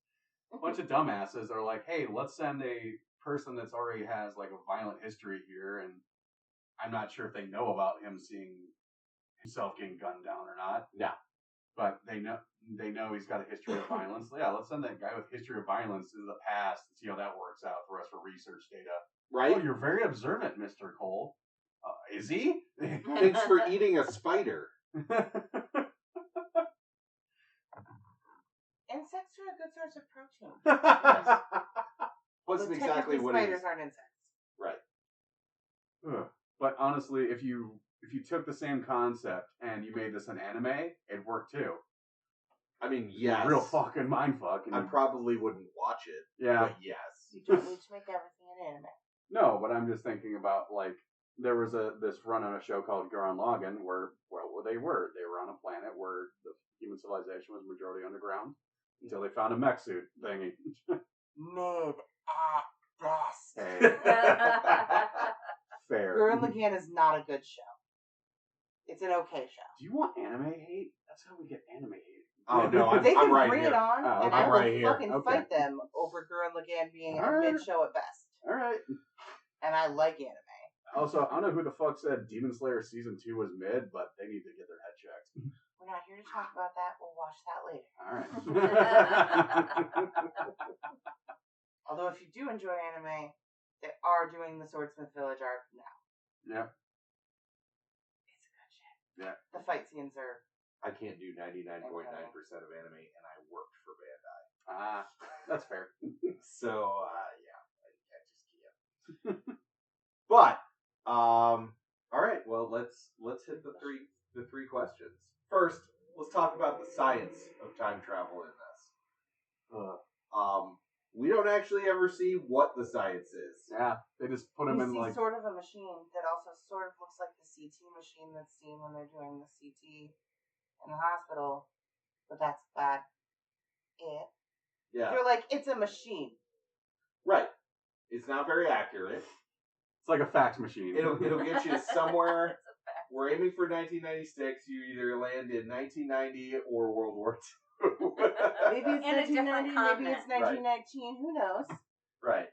a bunch of dumbasses are like, hey, let's send a person that's already has, like, a violent history here, and I'm not sure if they know about him seeing himself getting gunned down or not. No. But they know he's got a history of violence. Yeah, let's send that guy with history of violence into the past and see how that works out for us for research data. Right? Oh, you're very observant, Mr. Cole. Is he? Thanks for eating a spider. insects are a good source of protein. Wasn't But exactly technically what he spiders was. aren't insects. Right. Ugh. But honestly, if you took the same concept and you made this an anime, it'd work too. I mean, It's a yes. real fucking mindfuck. I probably wouldn't watch it. Yeah. But yes. You don't need to make everything an anime. No, but I'm just thinking about, like, there was this run on a show called Gurren Lagann where they were on a planet where the human civilization was majority underground until they found a mech suit thingy. Mid at best. Hey, fair. Gurren Lagann is not a good show. It's an okay show. Do you want anime hate? That's how we get anime hate. Oh, no, They I'm can right bring here. it on, Oh, and okay. I I'm will right here. fucking Okay. fight them over Gurren Lagann being a Alright. mid-show at best. All right. And I like anime. Also, I don't know who the fuck said Demon Slayer Season 2 was mid, but they need to get their head checked. We're not here to talk about that. We'll watch that later. All right. Although, if you do enjoy anime, they are doing the Swordsmith Village arc now. Yeah. It's a good shit. Yeah. The fight scenes are. I can't do 99.9% of anime, and I worked for Bandai. Ah, that's fair. So, yeah, I just can't. But, all right. Well, let's hit the three questions. First, let's talk about the science of time travel in this. We don't actually ever see what the science is. Yeah, they just put him You in, see like... sort of a machine that also sort of looks like the CT machine that's seen when they're doing the CT in the hospital, but that's about it. Yeah. They're like, it's a machine. Right. It's not very accurate. It's like a fax machine. It'll get you somewhere. We're aiming for 1996. You either land in 1990 or World War II. Maybe it's And a different 1990, maybe it's continent. 1919. Who knows? Right.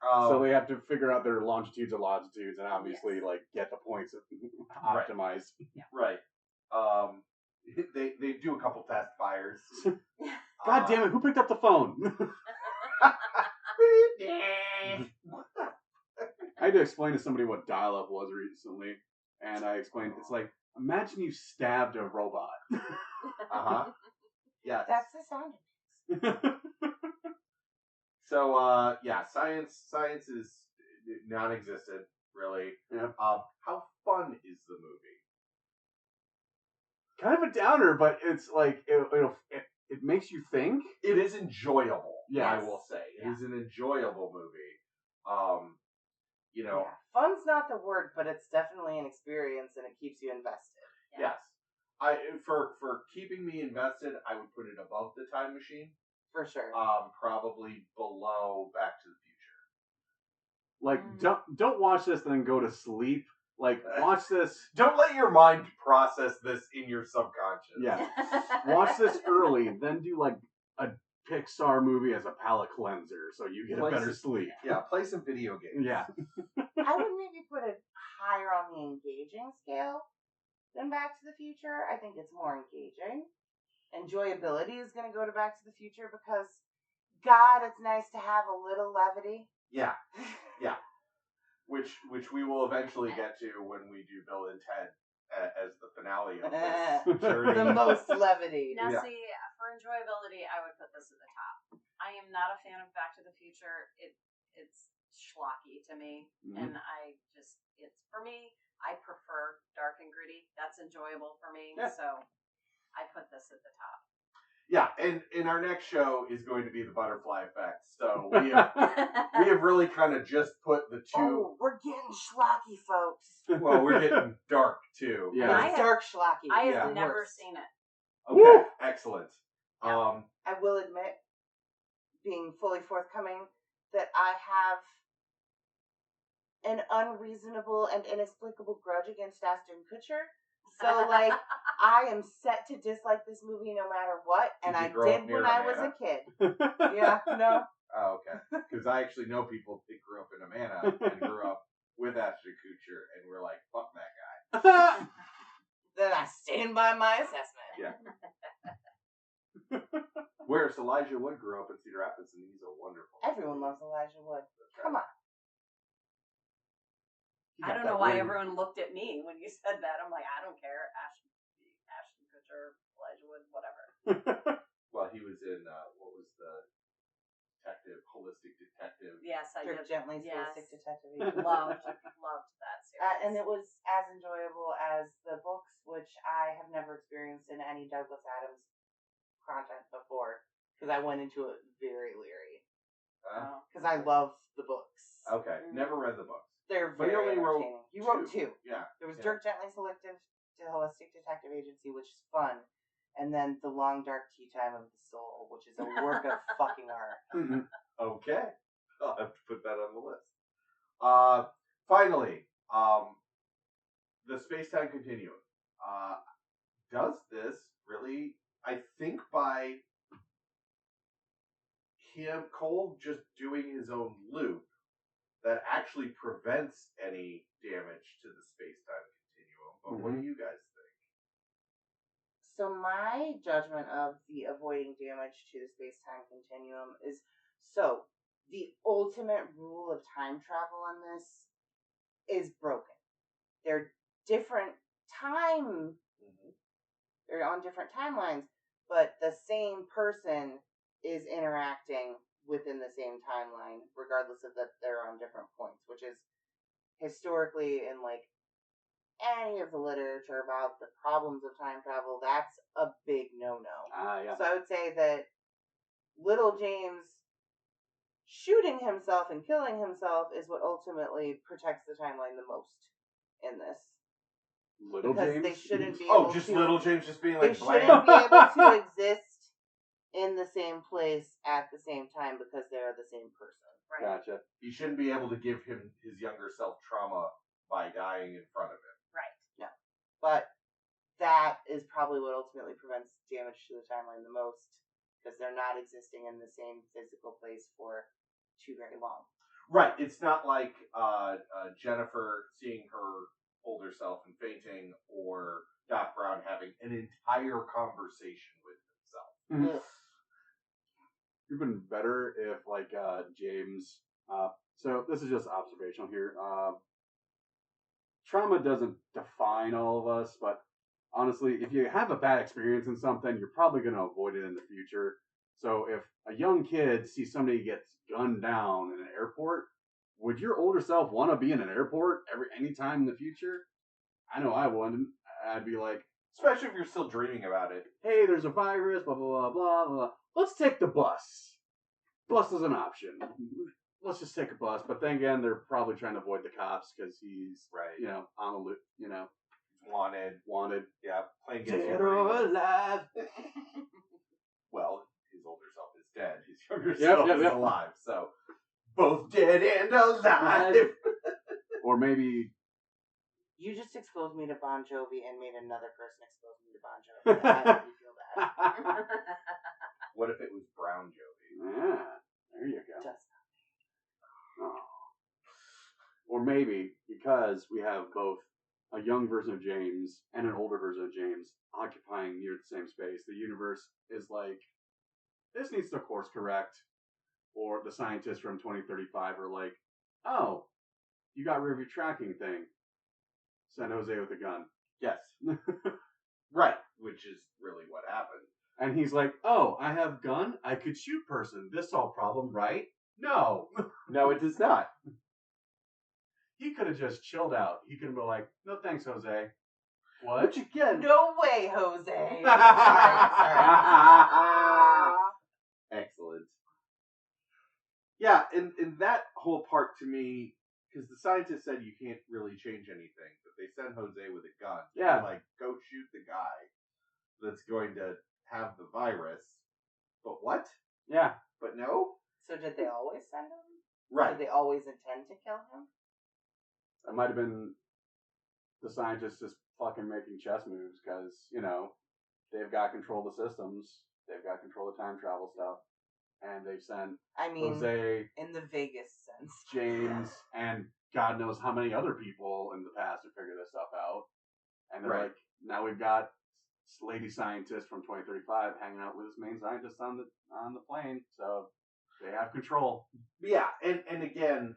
So they have to figure out their longitudes and latitudes, and obviously, Yes. like, get the points Right. optimized. Right. They do a couple test fires. God damn it! Who picked up the phone? I had to explain to somebody what dial-up was recently, and I explained it's like, imagine you stabbed a robot. Yes. That's the sound. So yeah, science is non-existent, really. Yeah. How fun is the movie? Kind of a downer, but it's like it makes you think. It is enjoyable. Yes. I will say it is an enjoyable movie. You know, Yeah. Fun's not the word, but it's definitely an experience, and it keeps you invested. yes. For keeping me invested, I would put it above The Time Machine. For sure. Probably below Back to the Future. Like, don't watch this and then go to sleep. Like, watch this. Don't let your mind process this in your subconscious. Yeah. Watch this early, then do like a Pixar movie as a palate cleanser, so you get a better sleep. Yeah, play some video games. Yeah. I would maybe put it higher on the engaging scale than Back to the Future. I think it's more engaging. Enjoyability is going to go to Back to the Future because, God, it's nice to have a little levity. Yeah. Yeah. Which we will eventually get to when we do Bill and Ted as the finale of this journey. The most levity. Now, Yeah. see, for enjoyability, I would put this at the top. I am not a fan of Back to the Future. It's schlocky to me, and it's for me. I prefer dark and gritty. That's enjoyable for me, so I put this at the top. Yeah, and our next show is going to be the Butterfly Effect. So we have really kind of just put the two. Oh, we're getting schlocky, folks. Well, we're getting dark too. Yeah. It's dark schlocky. I It's have the never worst. seen it. Okay, Woo! excellent. Yeah. I will admit, being fully forthcoming, that I have an unreasonable and inexplicable grudge against Ashton Kutcher. So, like, I am set to dislike this movie no matter what, and Did you I grow up did near when I was Amana? a kid. Yeah, no. Oh, okay. Because I actually know people that grew up in Amana and grew up with Ashton Kutcher, and we're like, fuck that guy. Then I stand by my assessment. Yeah. Whereas Elijah Wood grew up in Cedar Rapids, and he's a wonderful. Everyone loves Elijah Wood. Come on. I don't know why everyone looked at me when you said that. I'm like, I don't care. Ashton Kutcher, Elijah Wood, whatever. Well, he was in what was the holistic detective? Yes, I Dirk did. Gently's Yes. Holistic Detective Agency. Loved that series. And it was as enjoyable as the books, which I have never experienced in any Douglas Adams content before, because I went into it very leery. Because I love the books. Okay, never read the books. They're But very he only wrote entertaining. You wrote two. Yeah. There was Dirk Gently's Holistic Detective Agency, which is fun, and then The Long Dark Tea Time of the Soul, which is a work of fucking art. Okay. I'll have to put that on the list. Finally, the space-time continuum. Does this really, I think by Cole just doing his own loop, that actually prevents any damage to the space-time continuum. But what do you guys think? So my judgment of the avoiding damage to the space-time continuum is, so the ultimate rule of time travel on this is broken. They're different they're on different timelines, but the same person is interacting within the same timeline, regardless of that they're on different points, which is historically in like any of the literature about the problems of time travel, that's a big no-no. Yeah. So I would say that little James shooting himself and killing himself is what ultimately protects the timeline the most in this. Little because James? they shouldn't be able just to, little James just being they like, shouldn't be able to exist in the same place at the same time because they're the same person. Right. Gotcha. He shouldn't be able to give him his younger self trauma by dying in front of him. Right. No. But that is probably what ultimately prevents damage to the timeline the most because they're not existing in the same physical place for too very long. Right. It's not like Jennifer seeing her older self and fainting, or Doc Brown having an entire conversation with himself. Mm-hmm. It would have been better if, like, James. So this is just observational here. Trauma doesn't define all of us, but honestly, if you have a bad experience in something, you're probably going to avoid it in the future. So if a young kid sees somebody gets gunned down in an airport, would your older self want to be in an airport any time in the future? I know I wouldn't. I'd be like, Especially if you're still dreaming about it. hey, there's a virus, blah, blah, blah, blah, blah. Let's take the bus. Bus is an option. Let's just take a bus. But then again, they're probably trying to avoid the cops because he's, Right. on the loop, Wanted. Yeah. Playing against Dead your or brain. alive. Well, his older self is dead. His younger Yep, self yep, is yep. alive. So, both dead and alive. Or maybe You just exposed me to Bon Jovi and made another person expose me to Bon Jovi. I made you feel bad. What if it was Brown Jovi? Yeah, there you go. Just Oh. Or maybe because we have both a young version of James and an older version of James occupying near the same space, the universe is like, this needs to course correct. Or the scientists from 2035 are like, oh, you got rid of your tracking thing. Send Jose with a gun. Yes. Right. Which is really what happened. And he's like, oh, I have gun? I could shoot person. This solved problem, right? No. No, it does not. He could have just chilled out. He could have been like, no thanks, Jose. What? Which again. no way, Jose. sorry. Excellent. Yeah, and that whole part to me, because the scientist said you can't really change anything, but they send Jose with a gun. Yeah. They're like, go shoot the guy that's going to have the virus. But what? Yeah. But no? So did they always send him? Right. Did they always intend to kill him? It might have been the scientists just fucking making chess moves because, they've got control of the systems. They've got control of time travel stuff. And they've sent I mean, Jose, in the Vegas sense. James, and God knows how many other people in the past to figure this stuff out. And they're Right. like, now we've got lady scientist from 2035 hanging out with his main scientist on the plane. So they have control. Yeah, and again,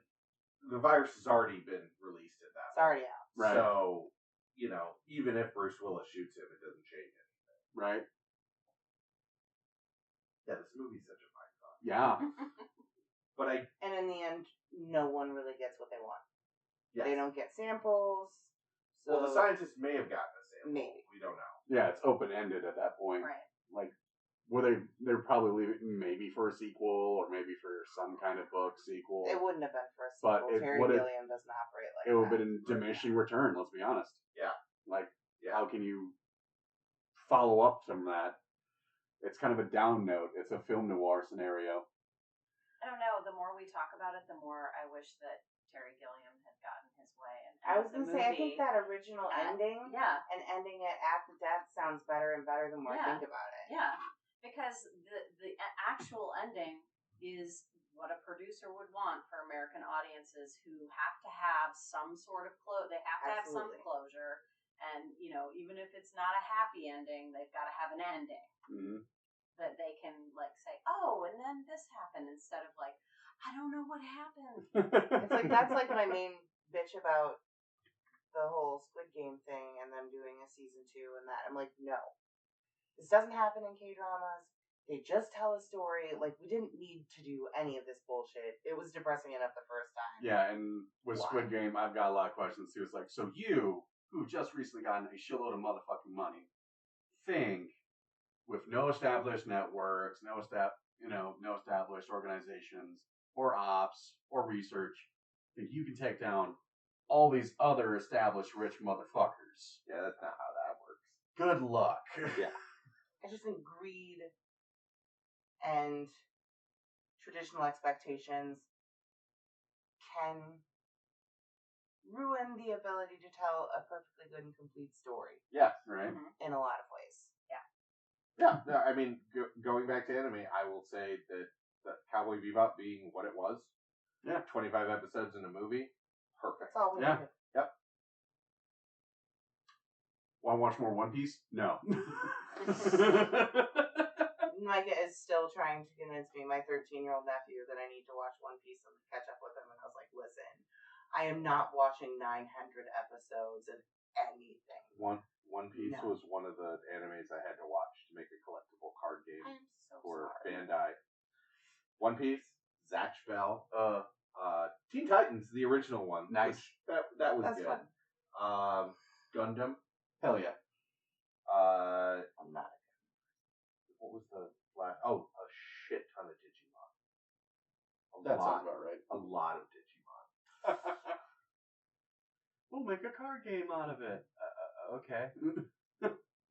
the virus has already been released at that It's already out. Right. So, even if Bruce Willis shoots him, it doesn't change anything. Right? Yeah, this movie's such a mind fuck. Yeah. But And in the end, no one really gets what they want. yes. They don't get samples. So Well, the scientists may have gotten a sample. Maybe. We don't know. Yeah, it's open-ended at that point. Right. Like, they're probably leaving maybe for a sequel or maybe for some kind of book sequel. it wouldn't have been for a But sequel. it Terry would've- Gilliam doesn't operate like It would that. have been diminishing return, let's be honest. Yeah. Like, Yeah. how can you follow up from that? It's kind of a down note. It's a film noir scenario. I don't know. The more we talk about it, the more I wish that Terry Gilliam had gotten his way. And I was the going to say, I think movie- that original ending Yeah, and ending it at the death sounds better and better the more I Yeah. think about it. yeah. Because the actual ending is what a producer would want for American audiences who have to have some sort of They have to have some Absolutely. closure. And, even if it's not a happy ending, they've got to have an ending. Mm-hmm. That they can say, oh, and then this happened, instead of I don't know what happened. It's like, that's like my main bitch about the whole Squid Game thing and them doing a season 2 and that. I'm like, no. This doesn't happen in K-dramas. They just tell a story. Like, we didn't need to do any of this bullshit. It was depressing enough the first time. Yeah, and with Why? Squid Game, I've got a lot of questions too. It's like, so you, who just recently gotten a shitload of motherfucking money, think with no established networks, no established organizations or ops or research, think you can take down all these other established rich motherfuckers. Yeah, that's not how that works. Good luck. Yeah. I just think greed and traditional expectations can ruin the ability to tell a perfectly good and complete story Yeah, right. in a lot of ways. Yeah, no, I mean, going back to anime, I will say that Cowboy Bebop being what it was, 25 episodes in a movie, perfect. That's all we Yeah. needed. Yep. Want to watch more One Piece? No. Micah is still trying to convince me, my 13-year-old nephew, that I need to watch One Piece and catch up with him. And I was like, listen, I am not watching 900 episodes of anything. One Piece No. was one of the animes I had to watch to make a collectible card game I'm so for sorry. Bandai. One Piece, Zatch Bell, Teen Titans, the original one. Nice. That was That's good. fun. Gundam. Hell yeah. I'm not. What was the last? Oh, a shit ton of Digimon. That sounds about right. A lot of Digimon. We'll make a card game out of it. Okay.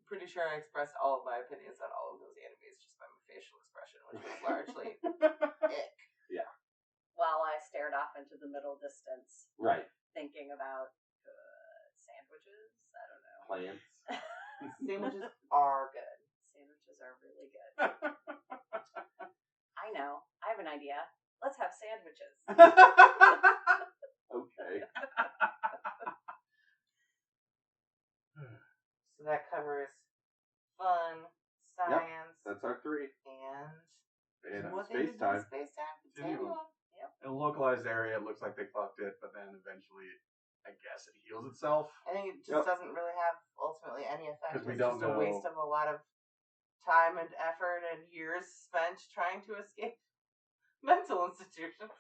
Pretty sure I expressed all of my opinions on all of those animes just by my facial expression, which was largely ick. Yeah. While I stared off into the middle distance, Right. thinking about sandwiches. I don't know. Plants. Sandwiches are good. Sandwiches are really good. I know. I have an idea. Let's have sandwiches. Okay. So that covers fun, science, That's our three. and And what they did space time. to the space-time Continuum. continuum. In a localized area, it looks like they fucked it, but then eventually, I guess it heals itself. I think it just doesn't really have ultimately any effect. 'Cause we It's don't just a waste know- of a lot of time and effort and years spent trying to escape mental institutions.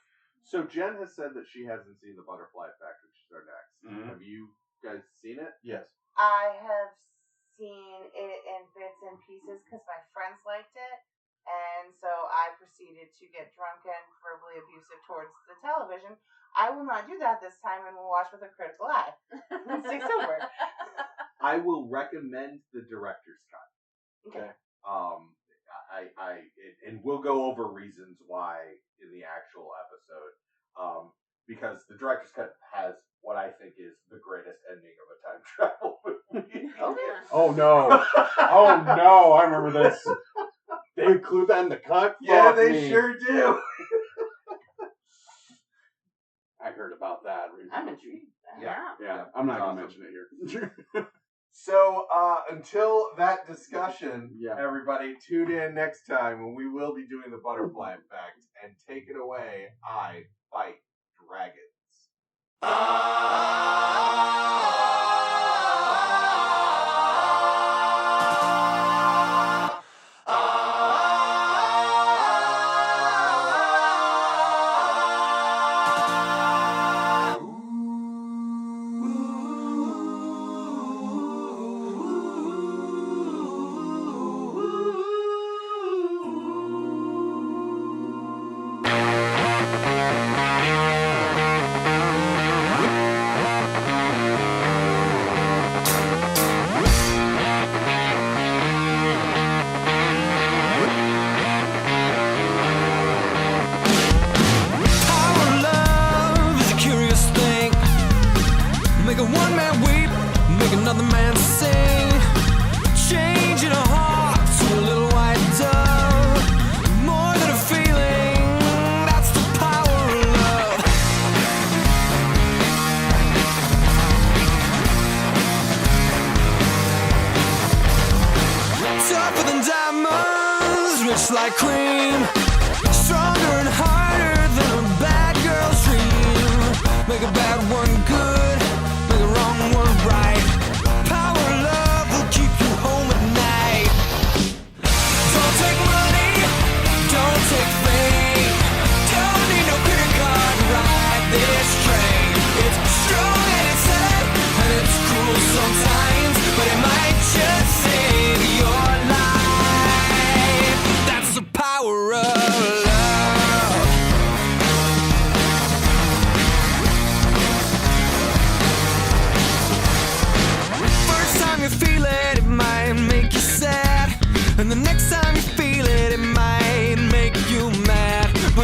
So Jen has said that she hasn't seen the Butterfly Effect, which is our next. Mhm. Have you guys seen it? Yes. I have seen it in bits and pieces because my friends liked it, and so I proceeded to get drunk and verbally abusive towards the television. I will not do that this time, and will watch with a critical eye. Stay sober. I will recommend the director's cut. Okay. And we'll go over reasons why in the actual episode. Because the director's cut has what I think is the greatest ending of a time travel movie. Okay. Oh no! Oh no! I remember this. They include that in the cut. Yeah, Fuck they me. sure do. I heard about that. I'm intrigued. Yeah. I'm not Awesome. gonna mention it here. So until that discussion, Yeah. everybody tune in next time when we will be doing the Butterfly Effect. And take it away, I Fight Dragons. Make a one man weep, make another man sing. Changing a heart to a little white dove. More than a feeling, that's the power of love. Tougher than diamonds, rich like cream. Stronger and harder than a bad girl's dream. Make a bad one good, make a wrong one right. Power of love will keep you home at night. Don't take money, don't take fame. Don't need no credit card to ride this train. It's strong and it's sad and it's cruel sometimes, but it might just save your life. That's the power of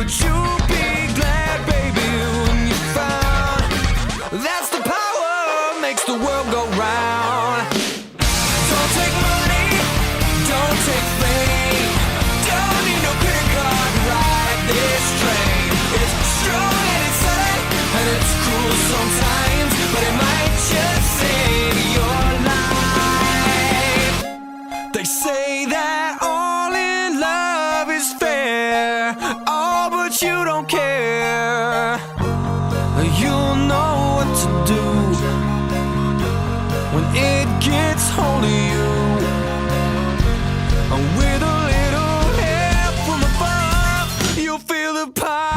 But you'll be glad, baby, when you found that's the power makes the world go round. Don't take money, don't take fame, don't need no credit card to ride this train. It's strong and it's sad and it's cruel sometimes, but it might just save your life. They say that all in love is fair, oh, but you don't care. You'll know what to do when it gets hold of you. With a little help from above, you'll feel the power.